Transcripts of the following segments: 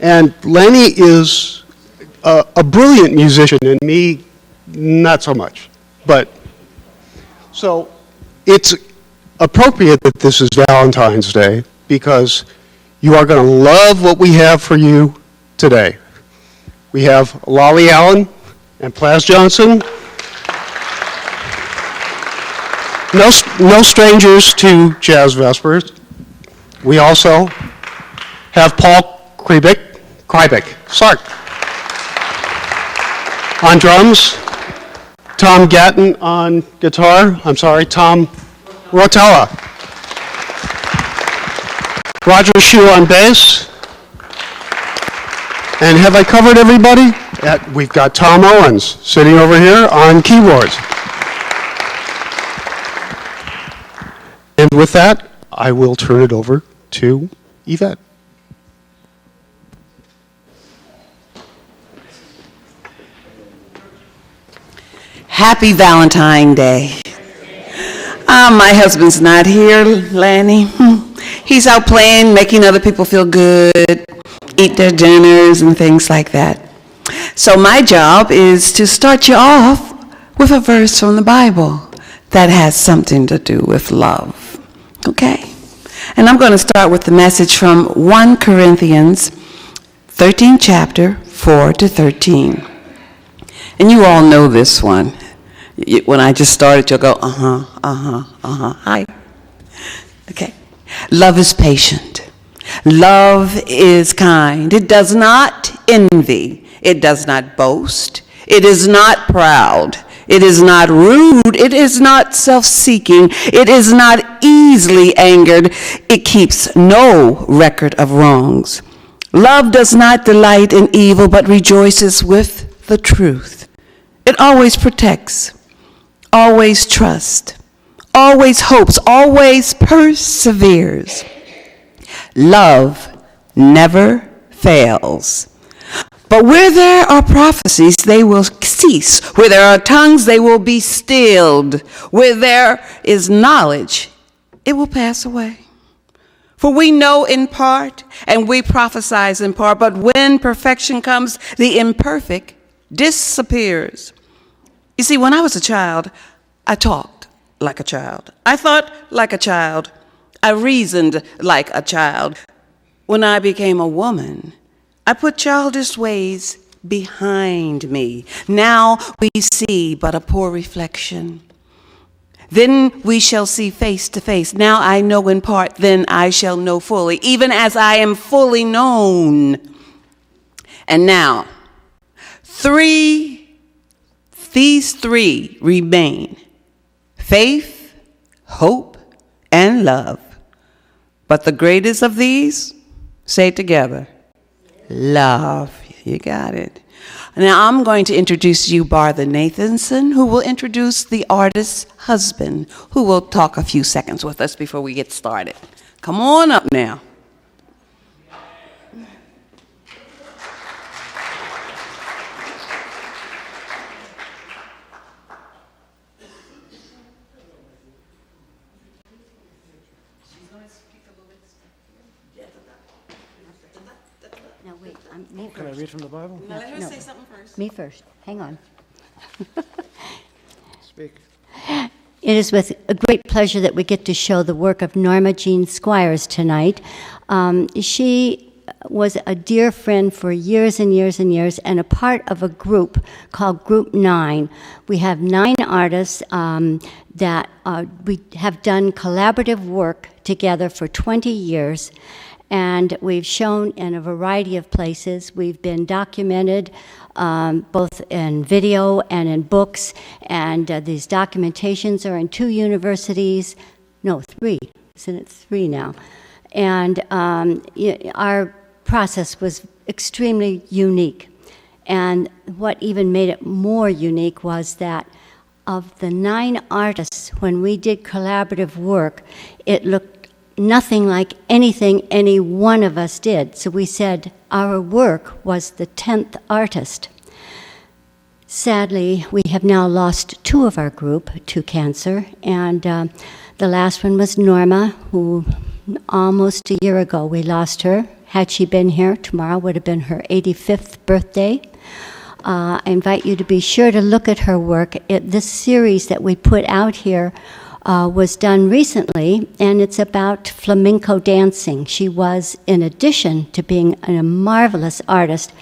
And Lenny is a brilliant musician, and me, not so much. But, so, it's appropriate that this is Valentine's Day, because you are going to love what we have for you today. We have Lolly Allen and Plas Johnson. No strangers to Jazz Vespers. We also have Paul Kreibich, Sark, on drums, Tom Gatton on guitar, Tom Rotella, Roger Shue on bass, and have I covered everybody? We've got Tom Owens sitting over here on keyboards. And with that, I will turn it over to Yvette. Happy Valentine's Day. My husband's not here, Lanny. He's out playing, making other people feel good, eat their dinners and things like that. So my job is to start you off with a verse from the Bible that has something to do with love. Okay? And I'm going to start with the message from 1 Corinthians 13 chapter 4 to 13. And you all know this one. When I just started, you'll go, hi. Okay. Love is patient. Love is kind. It does not envy. It does not boast. It is not proud. It is not rude. It is not self-seeking. It is not easily angered. It keeps no record of wrongs. Love does not delight in evil, but rejoices with the truth. It always protects, always trusts, always hopes, always perseveres. Love never fails. But where there are prophecies, they will cease. Where there are tongues, they will be stilled. Where there is knowledge, it will pass away. For we know in part, and we prophesy in part, but when perfection comes, the imperfect disappears. You see, when I was a child, I talked like a child. I thought like a child. I reasoned like a child. When I became a woman, I put childish ways behind me. Now we see but a poor reflection. Then we shall see face to face. Now I know in part, then I shall know fully, even as I am fully known. And now, these three remain: faith, hope, and love. But the greatest of these, say it together, love. You got it. Now I'm going to introduce you Bartha Nathanson, who will introduce the artist's husband, who will talk a few seconds with us before we get started. Come on up now. Can I read from the Bible? Now let her say something first. Me first. Hang on. Speak. It is with a great pleasure that we get to show the work of Norma Jean Squires tonight. She was a dear friend for years and years and years, and a part of a group called Group 9. We have 9 artists that we have done collaborative work together for 20 years. And we've shown in a variety of places. We've been documented both in video and in books. And these documentations are in 2 universities. No, 3. Isn't it 3 now? And our process was extremely unique. And what even made it more unique was that of the 9 artists, when we did collaborative work, it looked nothing like anything any one of us did. So we said our work was the 10th artist. Sadly, we have now lost 2 of our group to cancer, and the last one was Norma, who almost a year ago we lost her, had she been here. Tomorrow would have been her 85th birthday. I invite you to be sure to look at her work. This series that we put out here was done recently, and it's about flamenco dancing. She was, in addition to being a marvelous artist,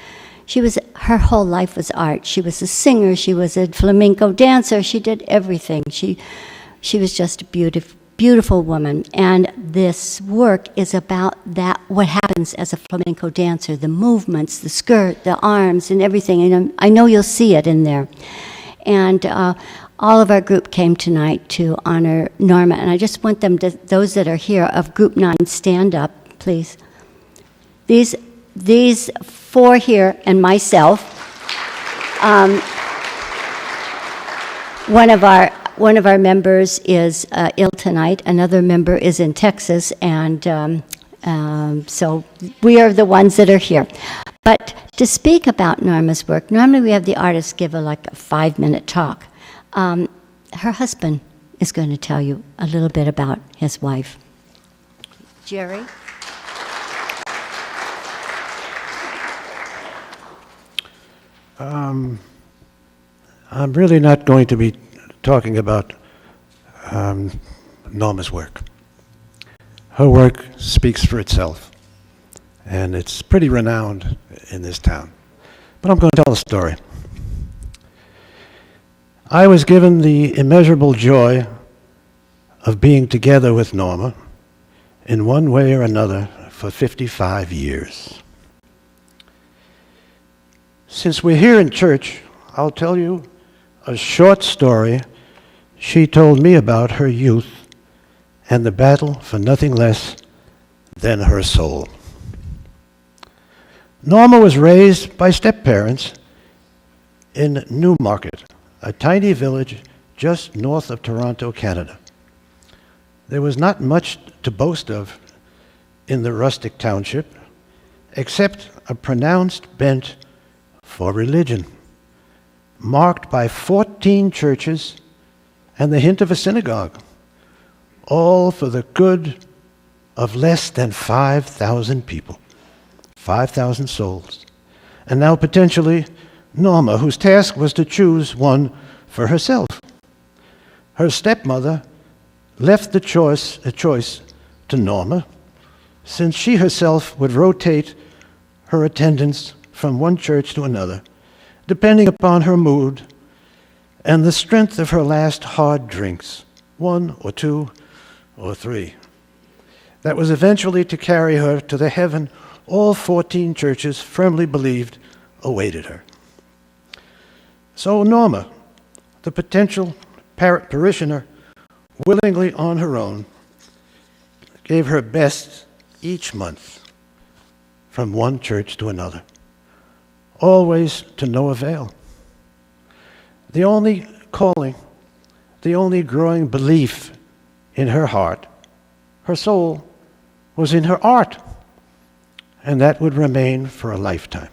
her whole life was art. She was a singer, she was a flamenco dancer, she did everything. She was just a beautiful woman. And this work is about that, what happens as a flamenco dancer, the movements, the skirt, the arms, and everything. And I know you'll see it in there. And all of our group came tonight to honor Norma. And I just want them to, those that are here of Group 9, stand up, please. These four here and myself, one of our members is ill tonight. Another member is in Texas, and so we are the ones that are here. But to speak about Norma's work, normally we have the artists give a 5-minute talk. Her husband is going to tell you a little bit about his wife. Jerry? I'm really not going to be talking about Norma's work. Her work speaks for itself, and it's pretty renowned in this town. But I'm going to tell a story. I was given the immeasurable joy of being together with Norma in one way or another for 55 years. Since we're here in church, I'll tell you a short story she told me about her youth and the battle for nothing less than her soul. Norma was raised by step-parents in Newmarket, a tiny village just north of Toronto, Canada. There was not much to boast of in the rustic township, except a pronounced bent for religion, marked by 14 churches and the hint of a synagogue, all for the good of less than 5,000 people, 5,000 souls. And now potentially Norma, whose task was to choose one for herself. Her stepmother left the choice to Norma, since she herself would rotate her attendance from one church to another, depending upon her mood and the strength of her last hard drinks, 1 or 2 or 3. That was eventually to carry her to the heaven all 14 churches firmly believed awaited her. So Norma, the potential parishioner, willingly on her own, gave her best each month from one church to another, always to no avail. The only calling, the only growing belief in her heart, her soul, was in her art, and that would remain for a lifetime.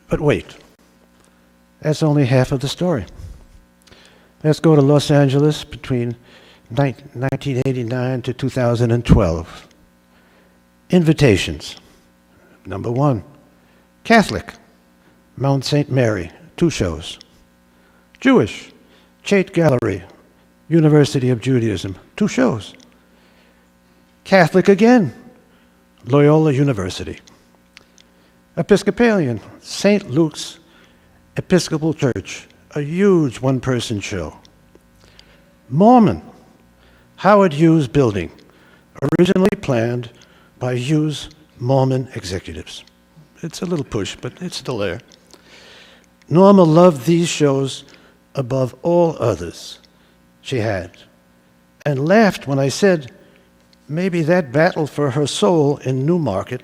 But wait, that's only half of the story. Let's go to Los Angeles between 1989 to 2012. Invitations. Number 1, Catholic, Mount St. Mary, 2 shows. Jewish, Chait Gallery, University of Judaism, 2 shows. Catholic again, Loyola University. Episcopalian, St. Luke's Episcopal Church, a huge one-person show. Mormon, Howard Hughes Building, originally planned by Hughes Mormon executives. It's a little push, but it's still there. Norma loved these shows above all others she had, and laughed when I said maybe that battle for her soul in Newmarket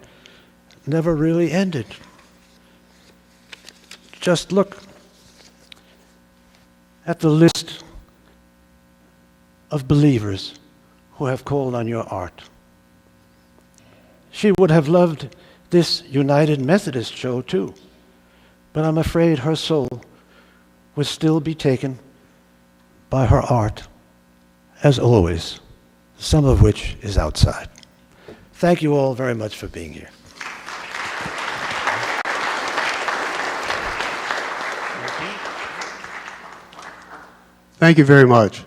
never really ended. Just look at the list of believers who have called on your art. She would have loved this United Methodist show too, but I'm afraid her soul would still be taken by her art, as always, some of which is outside. Thank you all very much for being here. Thank you very much.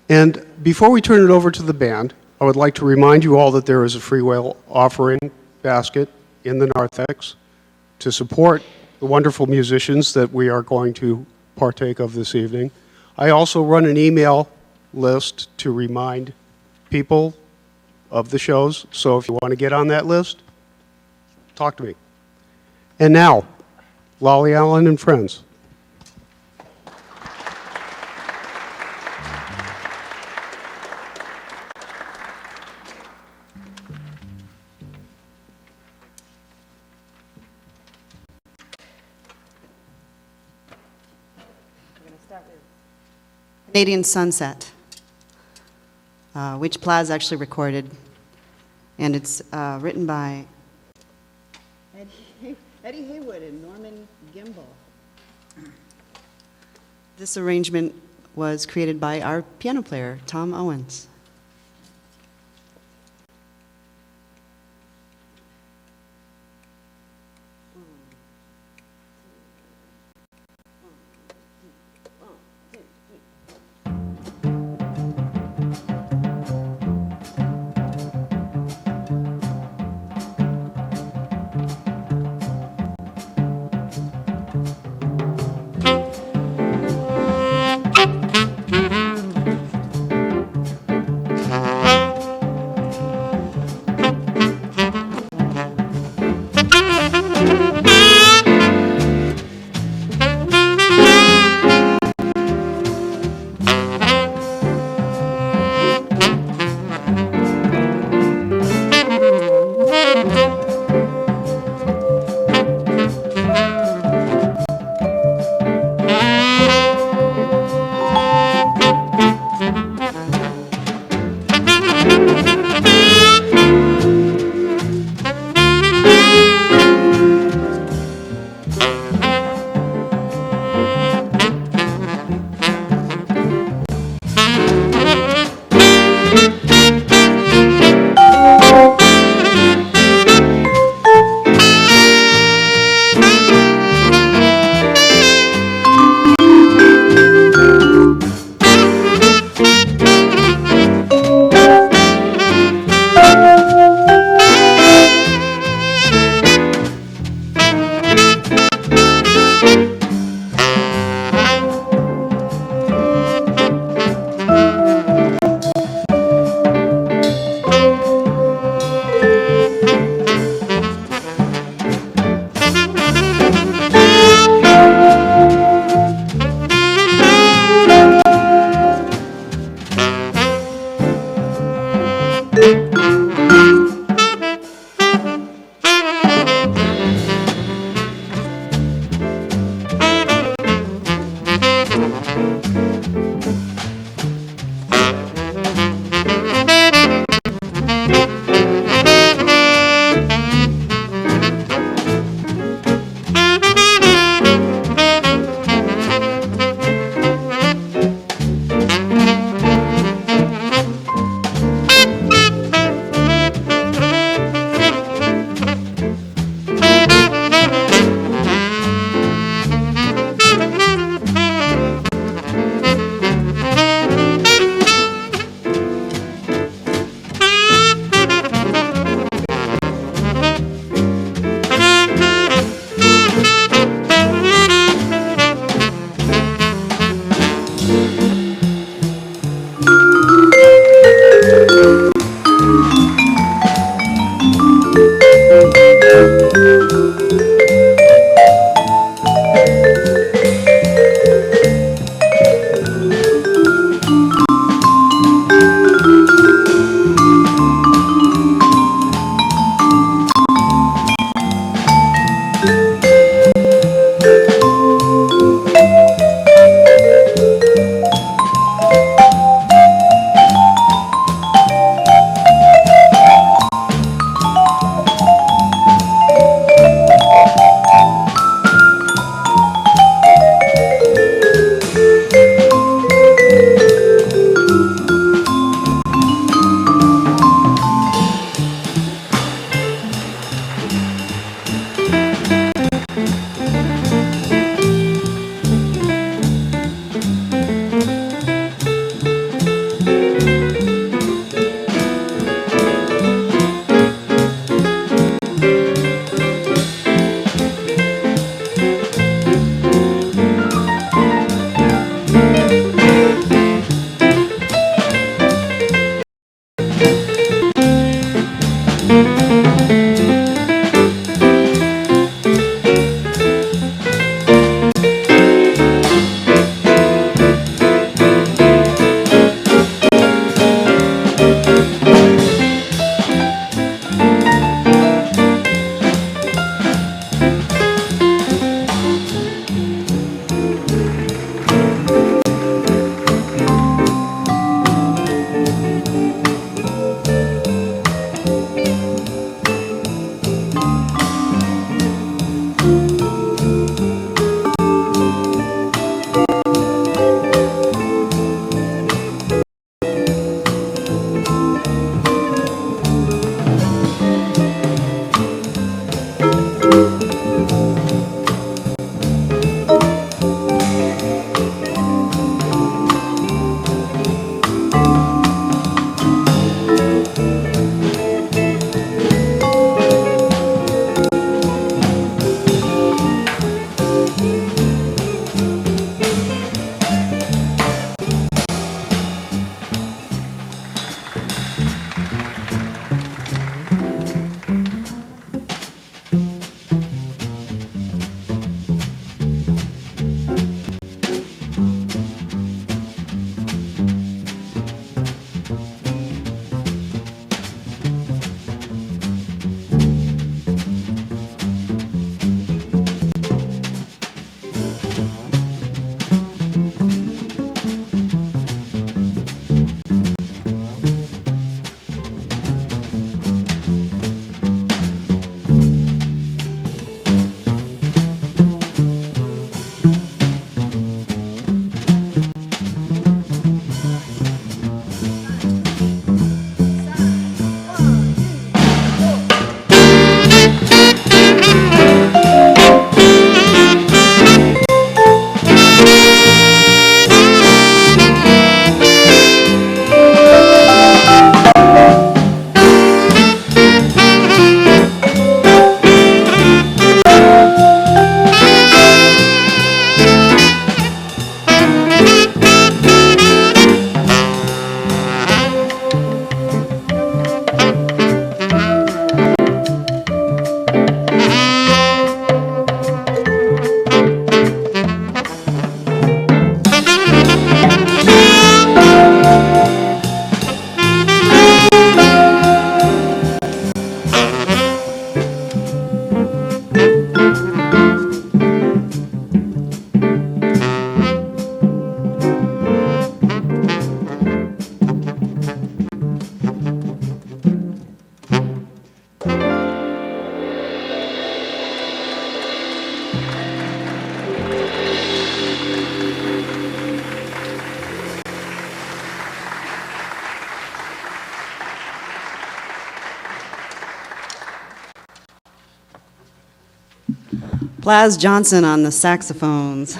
And before we turn it over to the band, I would like to remind you all that there is a free will offering basket in the narthex to support the wonderful musicians that we are going to partake of this evening. I also run an email list to remind people of the shows, so if you want to get on that list, talk to me. And now, Lolly Allen and Friends. Canadian Sunset, which Plaz actually recorded, and it's written by Eddie Haywood and Norman Gimbel. This arrangement was created by our piano player, Tom Owens. Plaz Johnson on the saxophones.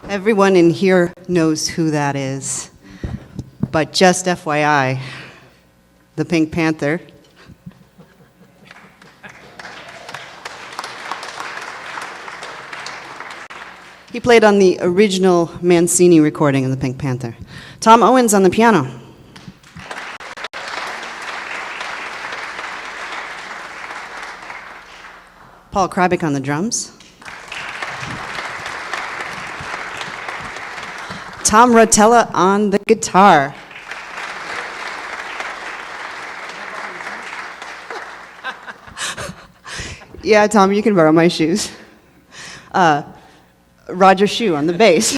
Everyone in here knows who that is. But just FYI, the Pink Panther. He played on the original Mancini recording of the Pink Panther. Tom Owens on the piano. Paul Krybick on the drums. Tom Rotella on the guitar. Yeah, Tom, you can borrow my shoes. Roger Shue on the bass.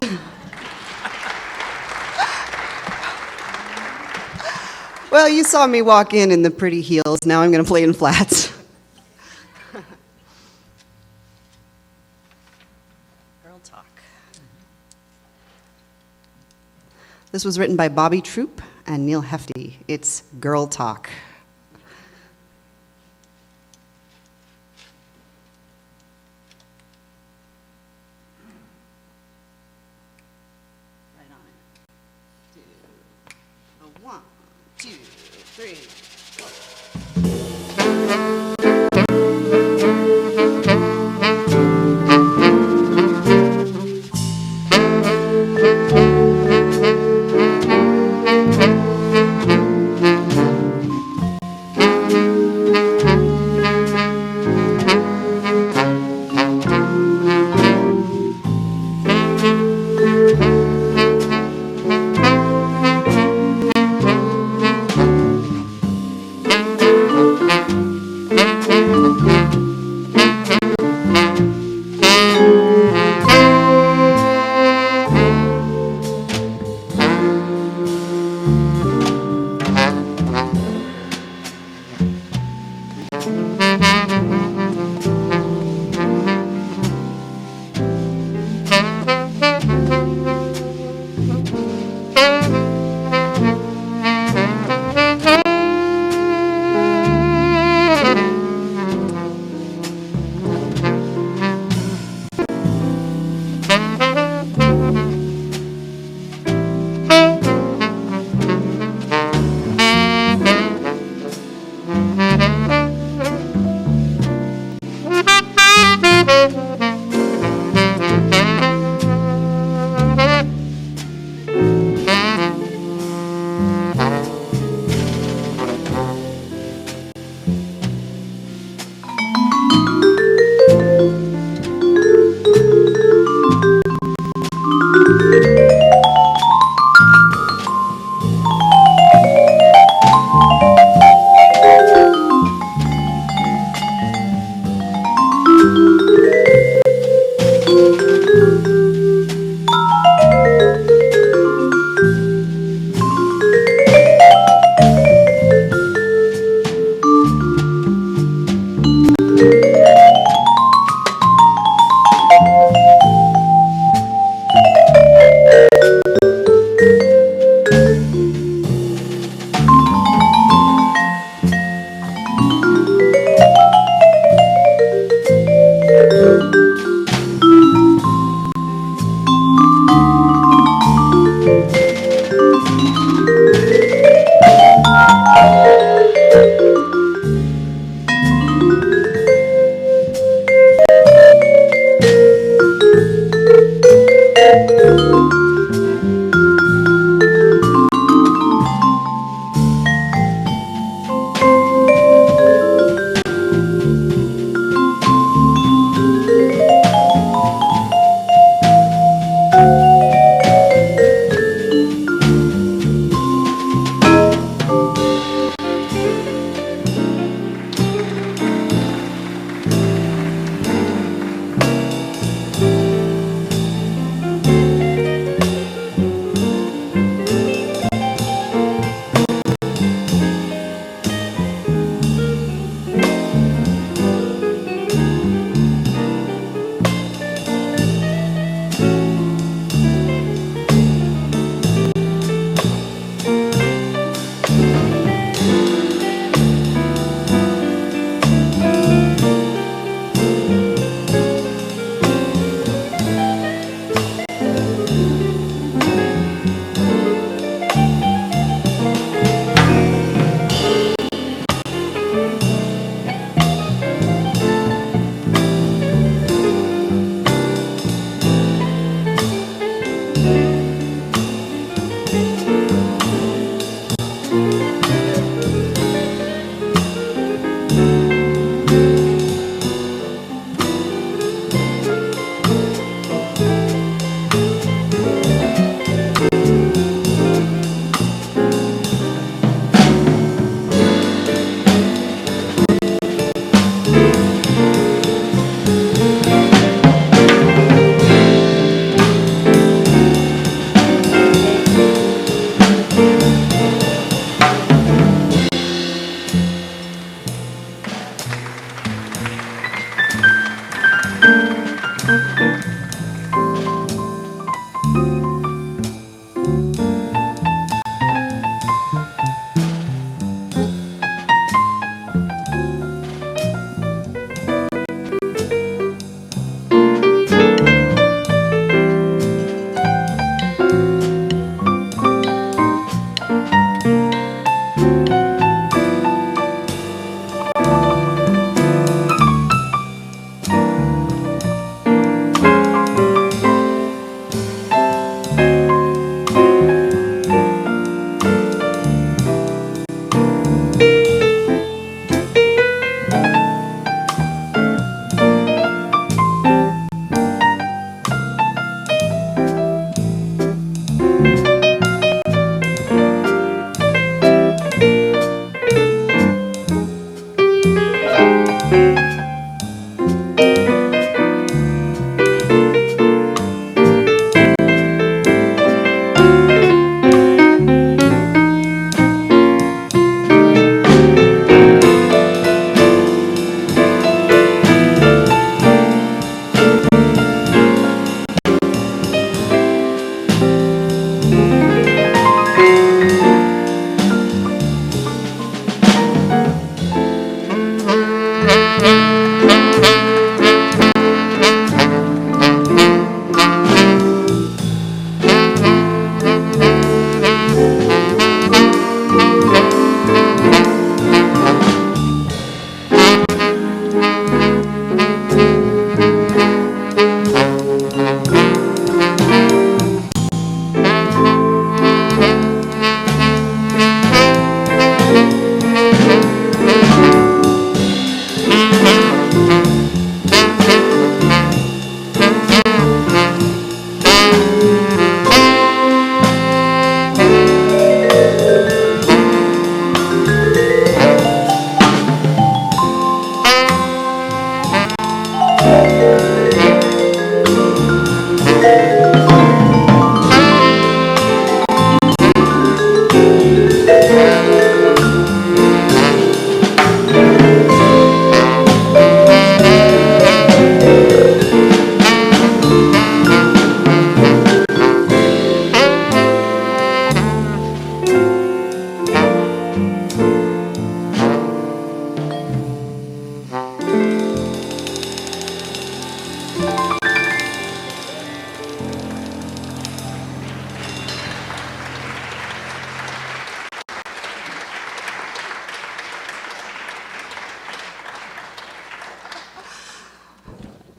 Well, you saw me walk in the pretty heels. Now I'm going to play in flats. Girl Talk. This was written by Bobby Troop and Neil Hefti. It's Girl Talk. Right on it. One, two, three.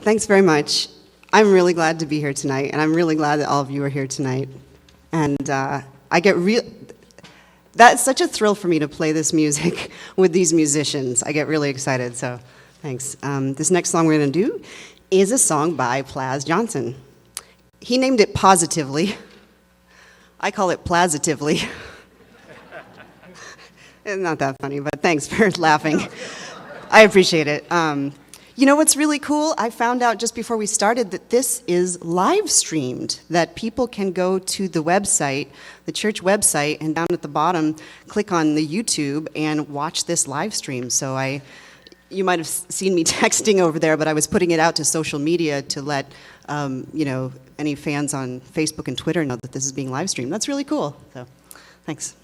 Thanks very much. I'm really glad to be here tonight, and I'm really glad that all of you are here tonight. And I get that's such a thrill for me to play this music with these musicians. I get really excited, so thanks. This next song we're going to do is a song by Plaz Johnson. He named it Positively. I call it Plazitively. It's not that funny, but thanks for laughing. I appreciate it. You know what's really cool? I found out just before we started that this is live streamed, that people can go to the website, the church website, and down at the bottom, click on the YouTube and watch this live stream. So you might have seen me texting over there, but I was putting it out to social media to let any fans on Facebook and Twitter know that this is being live streamed. That's really cool. So, thanks.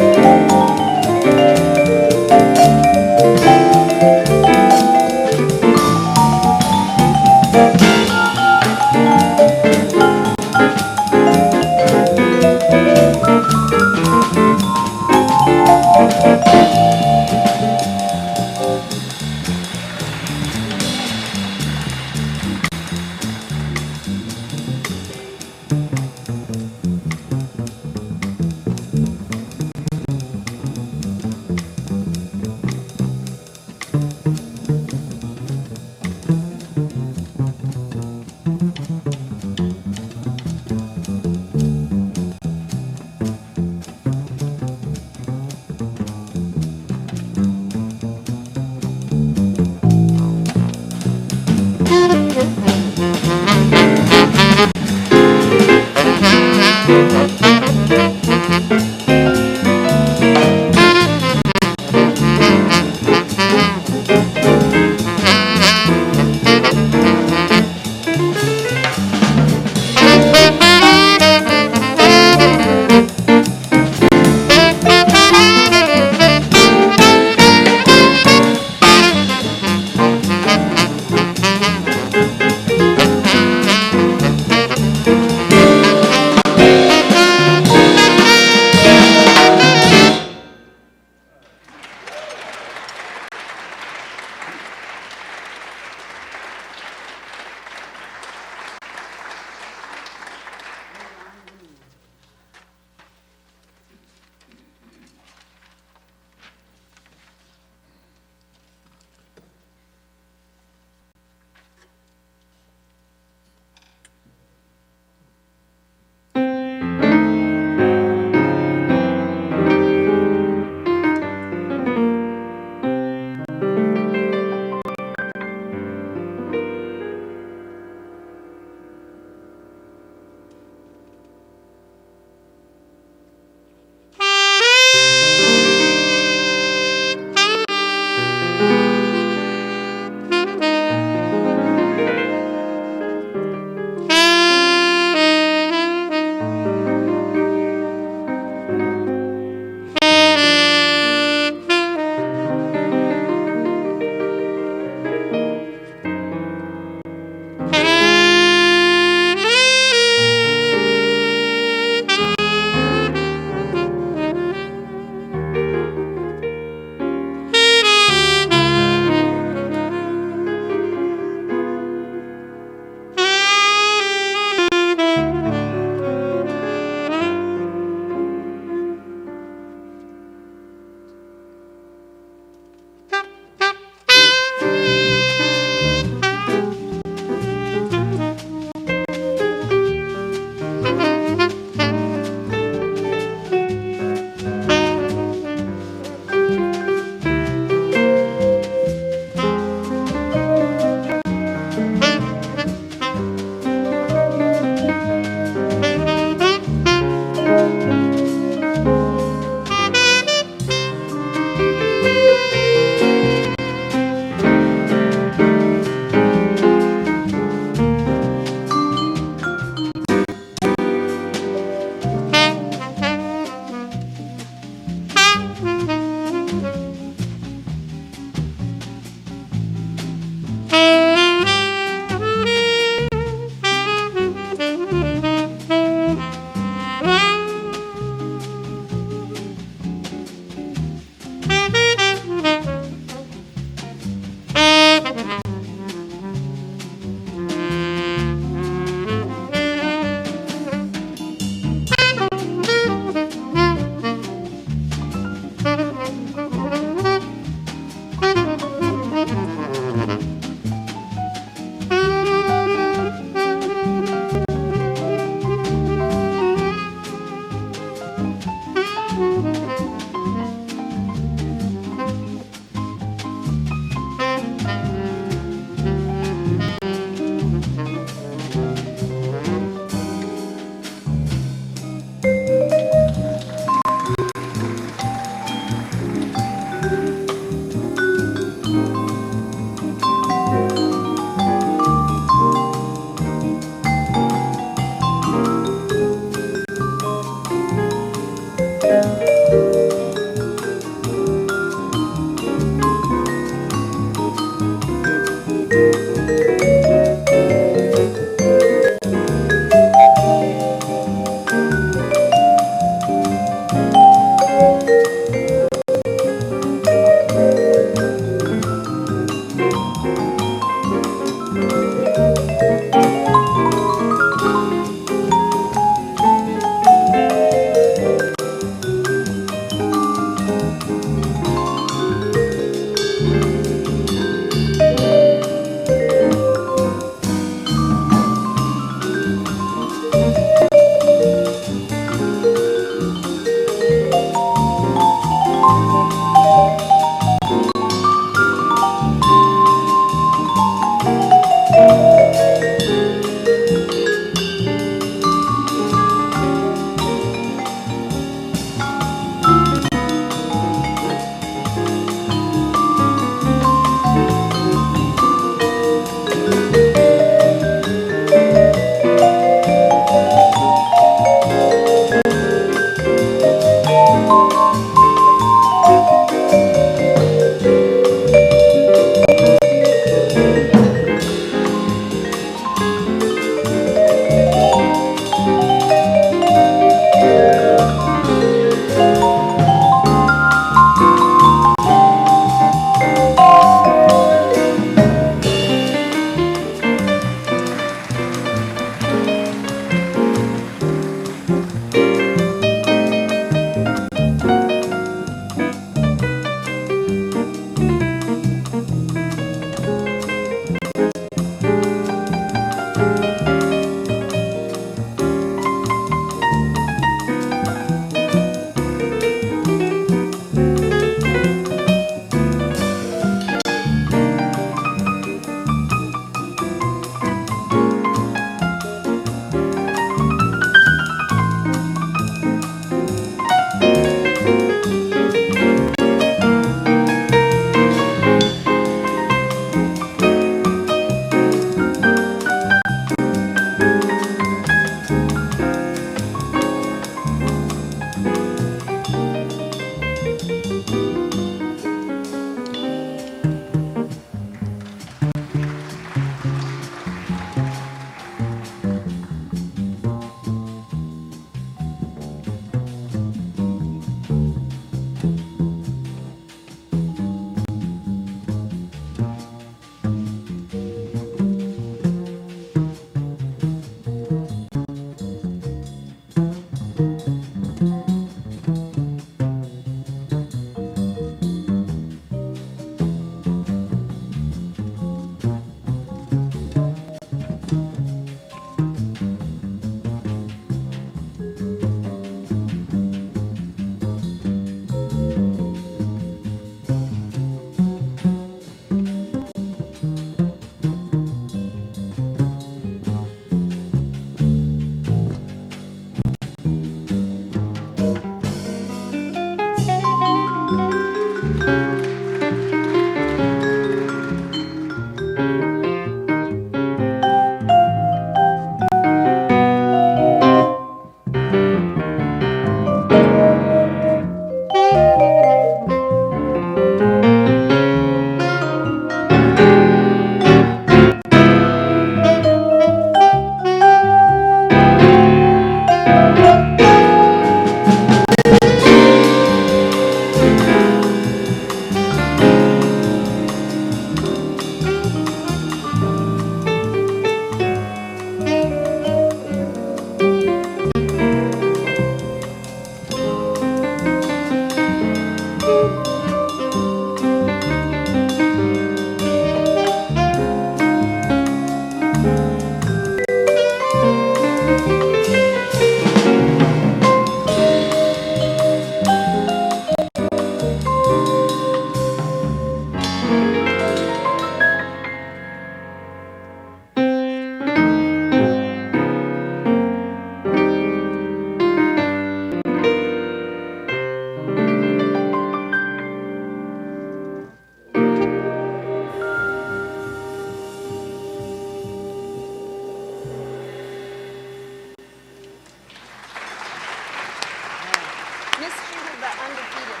Mistreated but undefeated.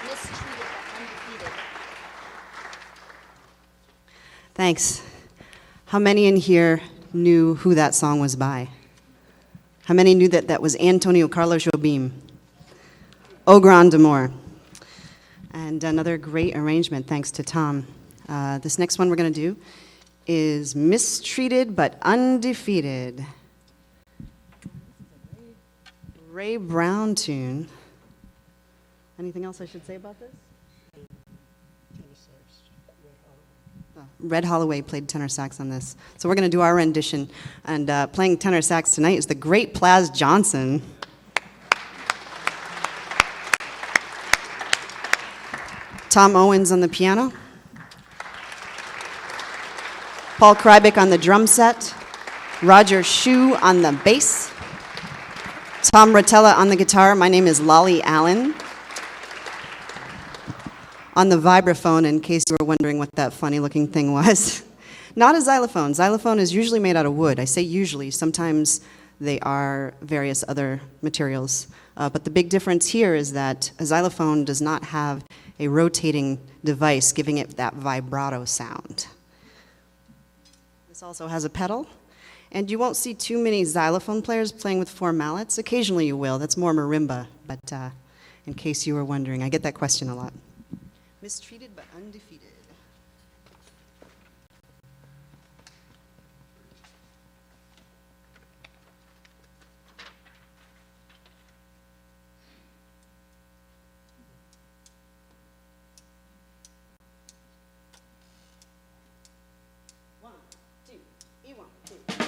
Mistreated but undefeated. Thanks. How many in here knew who that song was by? How many knew that that was Antonio Carlos Jobim? Au Grand Amour. And another great arrangement, thanks to Tom. This next one we're going to do is Mistreated but Undefeated. Ray Brown tune. Anything else I should say about this? Red Holloway played tenor sax on this. So we're going to do our rendition. And playing tenor sax tonight is the great Plaz Johnson. Tom Owens on the piano. Paul Krybick on the drum set. Roger Shue on the bass. Tom Rotella on the guitar. My name is Lolly Allen. On the vibraphone, in case you were wondering what that funny-looking thing was. Not a xylophone. Xylophone is usually made out of wood. I say usually. Sometimes they are various other materials. But the big difference here is that a xylophone does not have a rotating device giving it that vibrato sound. This also has a pedal. And you won't see too many xylophone players playing with four mallets. Occasionally you will. That's more marimba. But in case you were wondering, I get that question a lot. Mistreated but undefeated. One, two, E1, 2.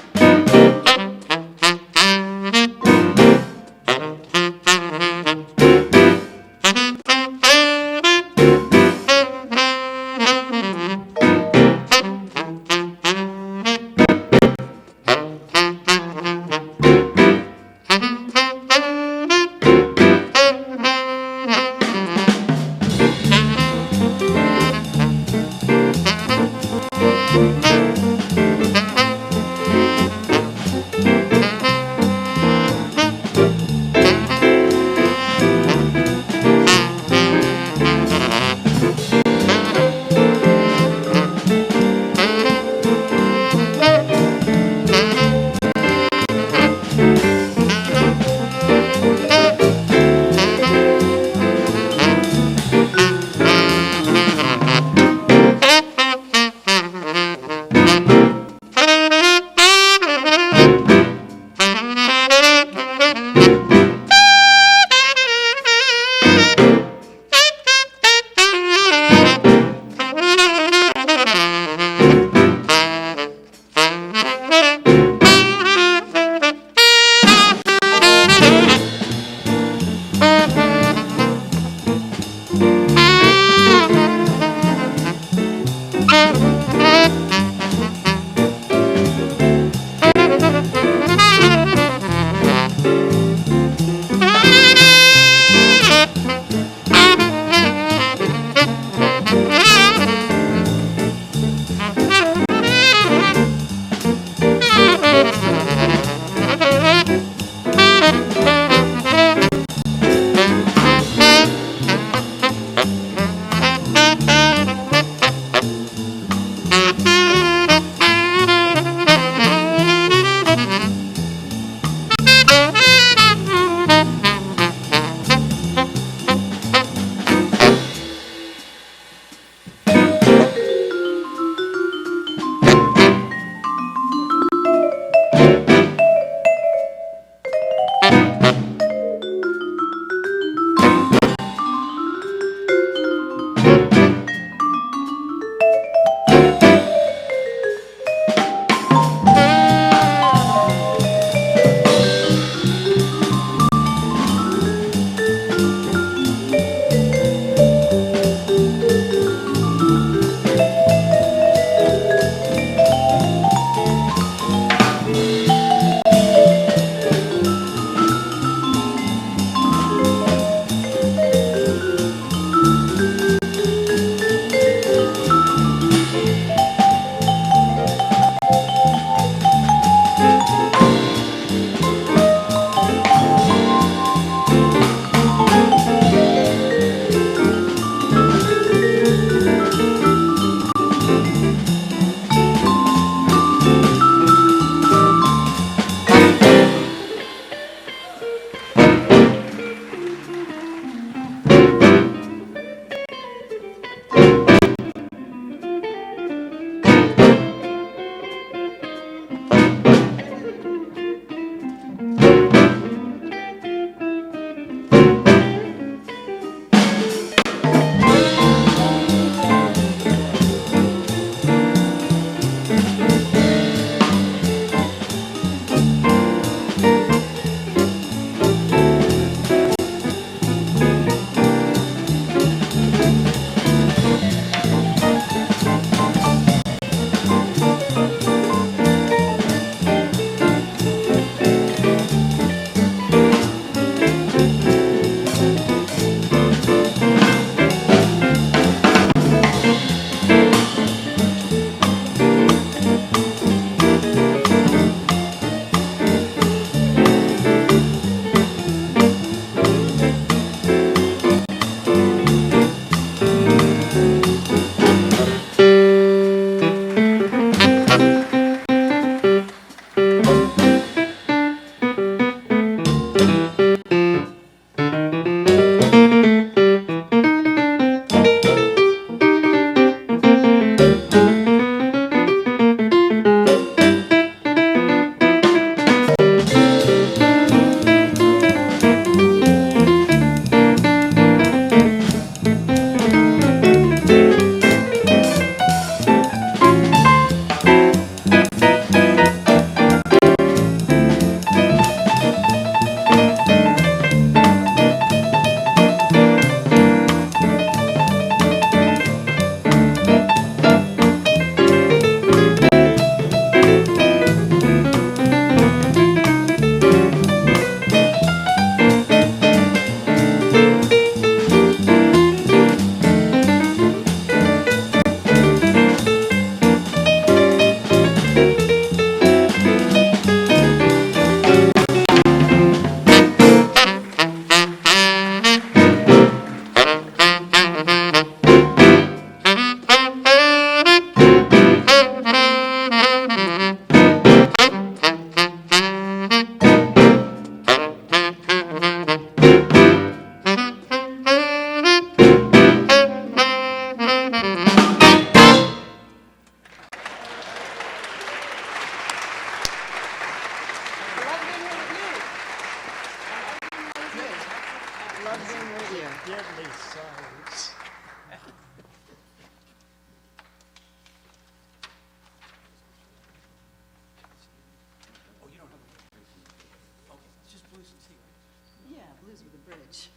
Yeah, blues with a bridge.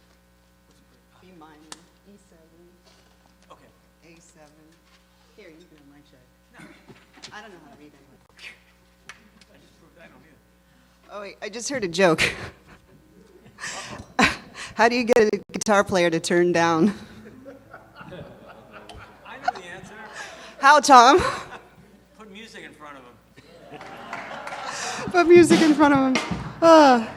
B minor, E7. Okay. A7. Here, you can have my check. No. I don't know how to read anyway. Oh wait, I just heard a joke. How do you get a guitar player to turn down? I know the answer. How, Tom? Put music in front of him. Put music in front of him. Ah.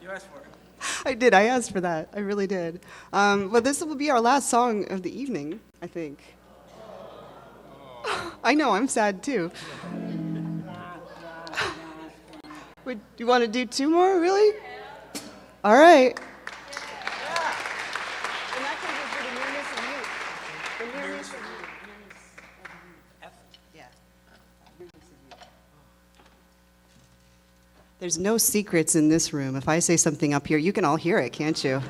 You asked for it. I did. I asked for that. I really did. But this will be our last song of the evening, I think. I know. I'm sad too. Would you want to do two more? Really? All right. There's no secrets in this room. If I say something up here, you can all hear it, can't you?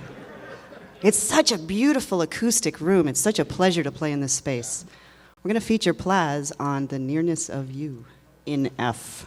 It's such a beautiful acoustic room. It's such a pleasure to play in this space. We're going to feature Plaz on The Nearness of You in F.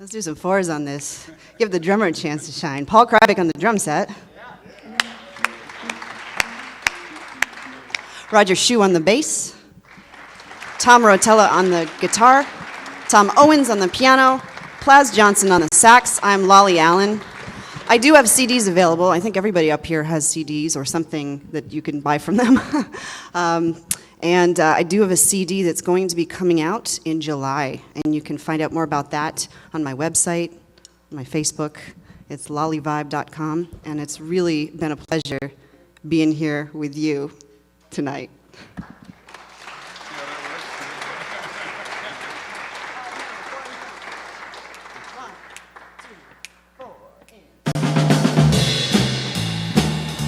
Let's do some fours on this. Give the drummer a chance to shine. Paul Kryvik on the drum set. Roger Shue on the bass. Tom Rotella on the guitar. Tom Owens on the piano. Plaz Johnson on the sax. I'm Lolly Allen. I do have CDs available. I think everybody up here has CDs or something that you can buy from them. And I do have a CD that's going to be coming out in July, and you can find out more about that on my website, on my Facebook. It's lollyvibe.com, and it's really been a pleasure being here with you tonight.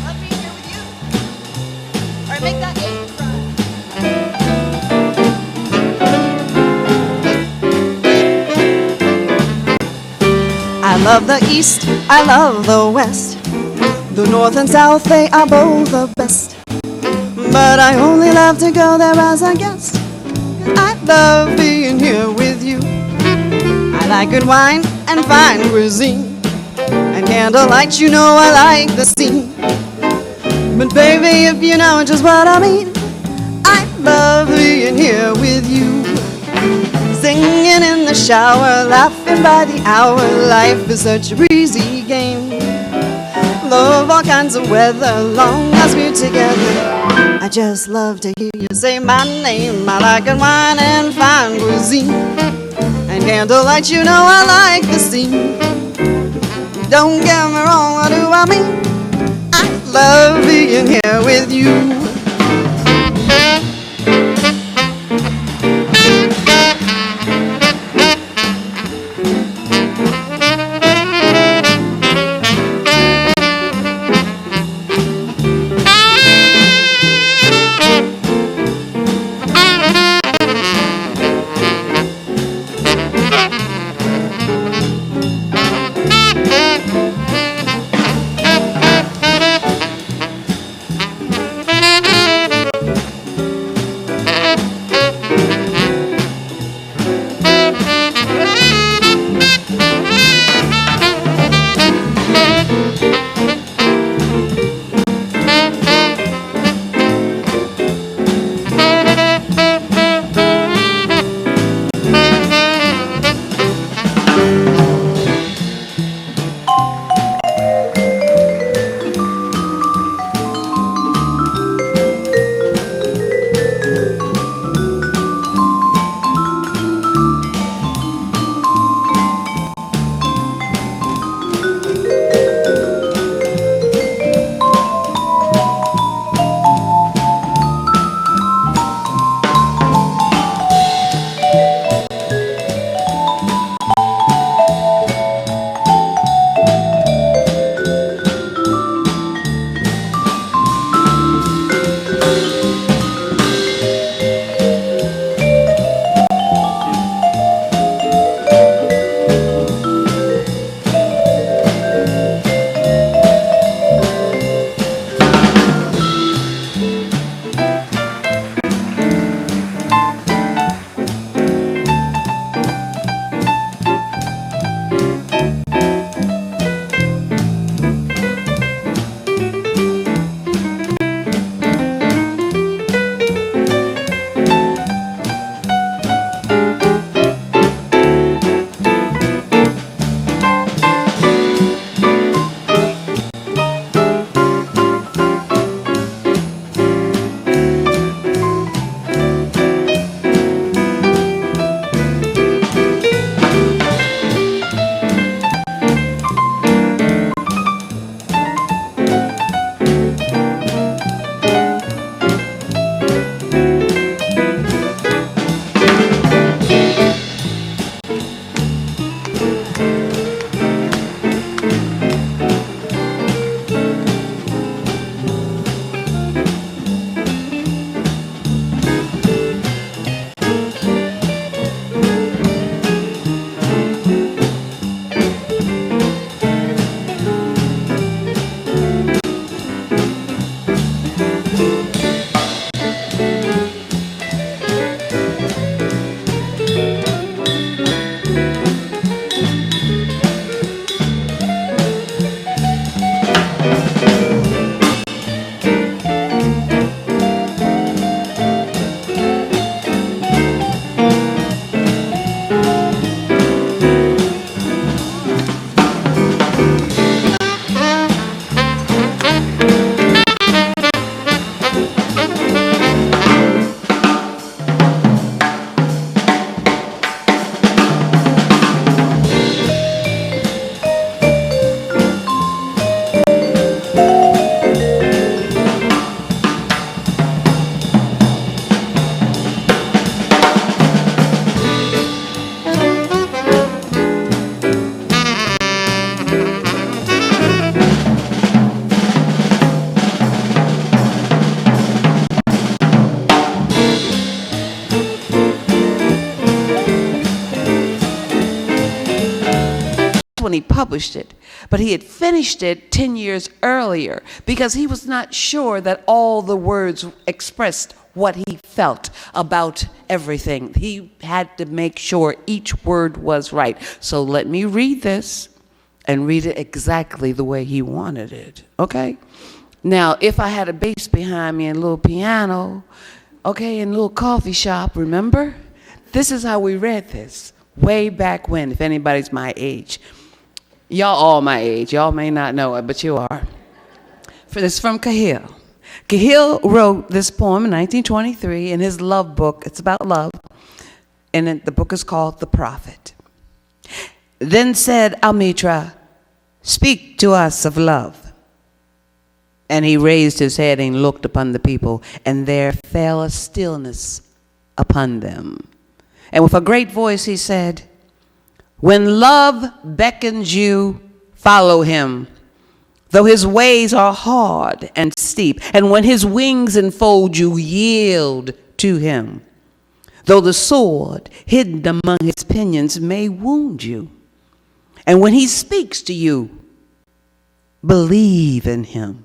Let me here with you. All right, make that eight. I love the East, I love the West. The North and South, they are both the best. But I only love to go there as a guest. I love being here with you. I like good wine and fine cuisine. And candlelight, you know I like the scene. But baby, if you know just what I mean, I love being here with you. Singing in the shower, laughing by the hour. Life is such a breezy game. Love all kinds of weather, long as we're together. I just love to hear you say my name. I like good wine and fine cuisine. And candlelight, you know I like the scene. Don't get me wrong, what do I mean? I love being here with you. when he published it, but he had finished it 10 years earlier because he was not sure that all the words expressed what he felt about everything. He had to make sure each word was right. So let me read this and read it exactly the way he wanted it, okay? Now, if I had a bass behind me and a little piano, okay, in a little coffee shop, remember? This is how we read this way back when, if anybody's my age. Y'all all my age. Y'all may not know it, but you are. This is from Cahill. Cahill wrote this poem in 1923 in his love book. It's about love, and the book is called The Prophet. Then said Almitra, "Speak to us of love." And he raised his head and looked upon the people, and there fell a stillness upon them. And with a great voice he said, "When love beckons you, follow him, though his ways are hard and steep, and when his wings enfold you, yield to him, though the sword hidden among his pinions may wound you. And when he speaks to you, believe in him,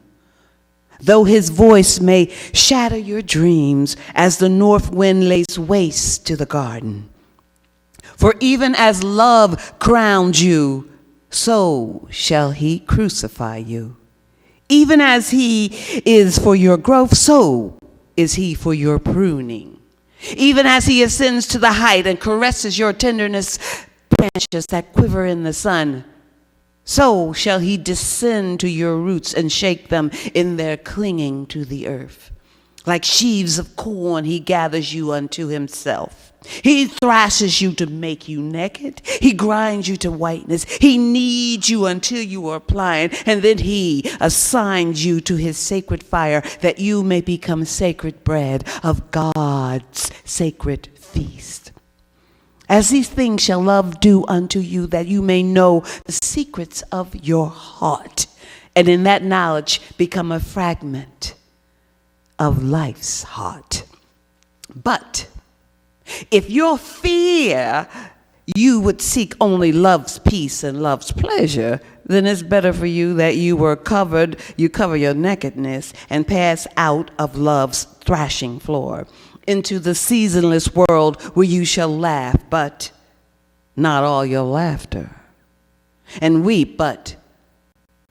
though his voice may shatter your dreams as the north wind lays waste to the garden. For even as love crowned you, so shall he crucify you. Even as he is for your growth, so is he for your pruning. Even as he ascends to the height and caresses your tenderness, branches that quiver in the sun, so shall he descend to your roots and shake them in their clinging to the earth. Like sheaves of corn, he gathers you unto himself. He thrashes you to make you naked. He grinds you to whiteness. He kneads you until you are pliant, and then he assigns you to his sacred fire that you may become sacred bread of God's sacred feast. As these things shall love do unto you, that you may know the secrets of your heart, and in that knowledge become a fragment of life's heart. But if your fear you would seek only love's peace and love's pleasure, then it's better for you that you cover your nakedness and pass out of love's thrashing floor into the seasonless world where you shall laugh, but not all your laughter, and weep, but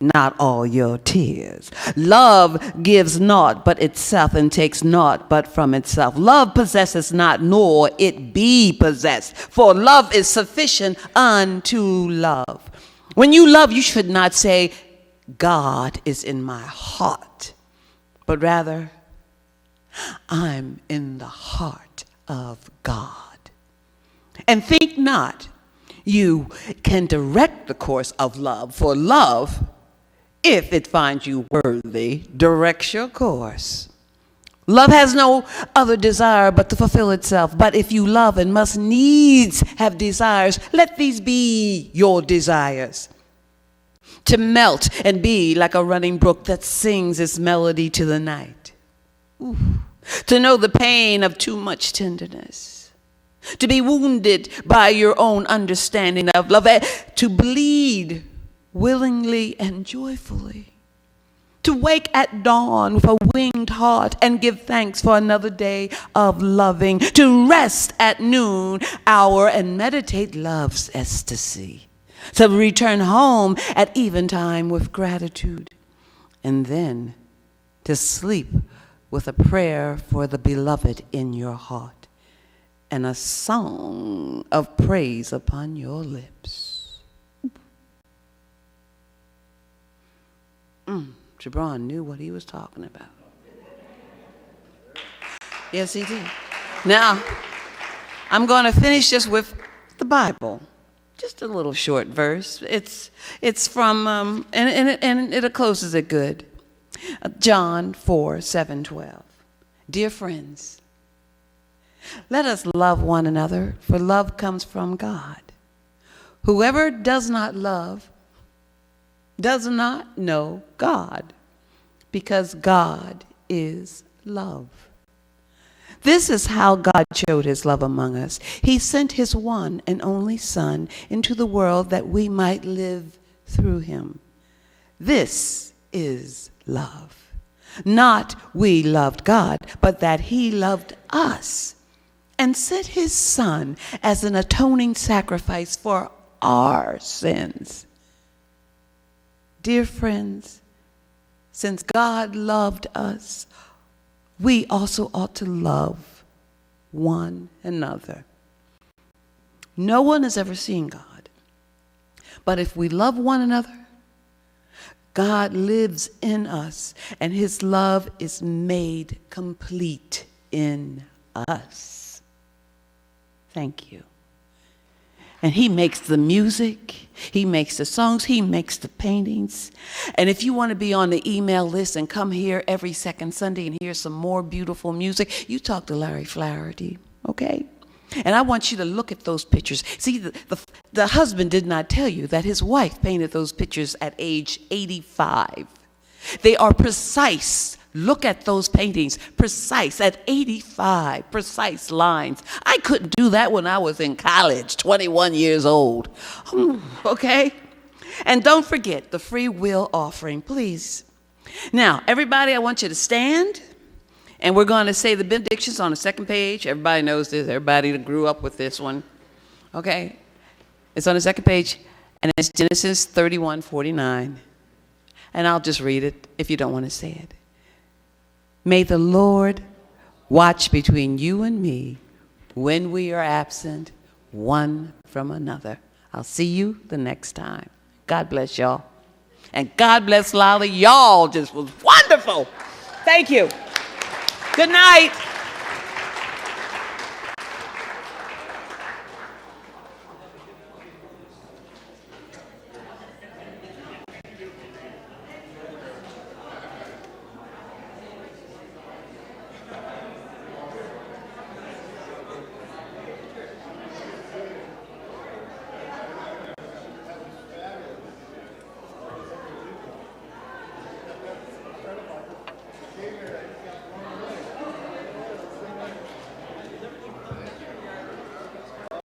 not all your tears. Love gives naught but itself and takes naught but from itself. Love possesses not, nor it be possessed, for love is sufficient unto love. When you love, you should not say, God is in my heart, but rather, I'm in the heart of God. And think not you can direct the course of love, for love, if it finds you worthy, directs your course. Love has no other desire but to fulfill itself. But if you love and must needs have desires, let these be your desires. To melt and be like a running brook that sings its melody to the night. Ooh. To know the pain of too much tenderness. To be wounded by your own understanding of love. To bleed willingly and joyfully. To wake at dawn with a winged heart and give thanks for another day of loving. To rest at noon hour and meditate love's ecstasy. To return home at eventime with gratitude. And then to sleep with a prayer for the beloved in your heart and a song of praise upon your lips. Gibran knew what he was talking about. Yes, he did. Now, I'm going to finish just with the Bible. Just a little short verse. It's from, and it closes it good. John 4:7-12. Dear friends, let us love one another, for love comes from God. Whoever does not love does not know God, because God is love. This is how God showed his love among us. He sent his one and only Son into the world that we might live through him. This is love. Not we loved God, but that he loved us and sent his Son as an atoning sacrifice for our sins. Dear friends, since God loved us, we also ought to love one another. No one has ever seen God, but if we love one another, God lives in us, and his love is made complete in us. Thank you. And he makes the music, he makes the songs, he makes the paintings. And if you want to be on the email list and come here every second Sunday and hear some more beautiful music, you talk to Larry Flaherty, okay? And I want you to look at those pictures. See, the husband did not tell you that his wife painted those pictures at age 85. They are precise. Look at those paintings, precise, at 85, precise lines. I couldn't do that when I was in college, 21 years old. Okay? And don't forget the free will offering, please. Now, everybody, I want you to stand, and we're going to say the benedictions on the second page. Everybody knows this. Everybody that grew up with this one. Okay? It's on the second page, and it's Genesis 31:49. And I'll just read it if you don't want to say it. May the Lord watch between you and me when we are absent one from another. I'll see you the next time. God bless y'all. And God bless Lolly. Y'all just was wonderful. Thank you. Good night.